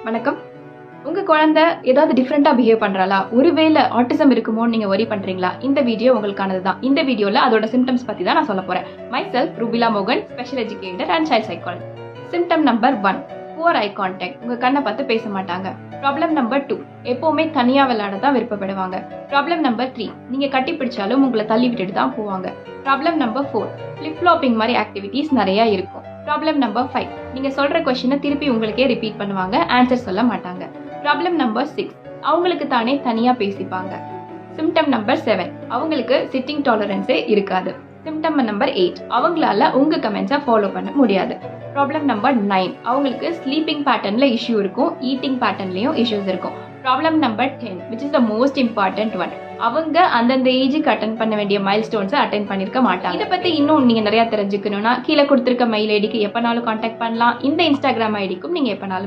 வணக்கம். உங்க குழந்தை ஏதாவது டிஃபரெண்டா பிஹேவ் பண்றாளா? ஒருவேளை ஆட்டிசம் இருக்குமோன்னு நீங்க வொரி பண்றீங்களா? இந்த வீடியோ உங்களுக்கானது தான். இந்த வீடியோல அதோட சிம்டம்ஸ் பத்தி தான் நான் சொல்ல போறேன். மைசெல்ஃப் ரூபிலா மோகன், special educator and child psychologist. Symptom number 1, poor eye contact. உங்க கண்ணை பார்த்து பேச மாட்டாங்க. ப்ராப்ளம் நம்பர் 2, எப்பவுமே தனியா விளையாட தான் விருப்பப்படுவாங்க. ப்ராப்ளம் நம்பர் 3, நீங்க கட்டி பிடிச்சாலும் உங்களை தள்ளி விட்டுட்டு தான் போவாங்க. ப்ராப்ளம் நம்பர் 4, ஃபிளிப் ஃப்ளாப்பிங் மாதிரி ஆக்டிவிட்டீஸ் நிறைய இருக்கும். ப்ராப்ளம் நம்பர் 5, நீங்க சொல்ற கொஸ்டினை திருப்பி உங்களுக்கே ரிப்பீட் பண்ணுவாங்க, ஆன்சர் சொல்ல மாட்டாங்க. ப்ராப்ளம் நம்பர் 6, அவங்களுக்கு தானே தனியா பேசிப்பாங்க. சிம்டம் நம்பர் 7, அவங்களுக்கு சிட்டிங் டாலரன்ஸே இருக்காது. சிம்டம் நம்பர் 8, அவங்களால உங்க கமெண்ட்ஸை ஃபாலோ பண்ண முடியாது. ப்ராப்ளம் நம்பர் 9, அவங்களுக்கு ஸ்லீப்பிங் பேட்டர்ன்ல இஷ்யூ இருக்கும், ஈட்டிங் பேட்டர்ன்லயும் இஷ்யூஸ் இருக்கும். Problem number 10, which is the most important one, அவங்க அந்தந்த ஏஜுக்கு அட்டன் பண்ண வேண்டிய மைல் ஸ்டோன்ஸை அட்டன் பண்ணிருக்க மாட்டாங்க. இதை பத்தி இன்னும் நீங்க நிறைய தெரிஞ்சுக்கணும்னா கீழே கொடுத்திருக்க மெயில் ஐடிக்கு எப்பனாலும் கான்டாக்ட் பண்ணலாம். இந்த இன்ஸ்டாகிராம் ஐடிக்கும் நீங்க எப்பனாலும்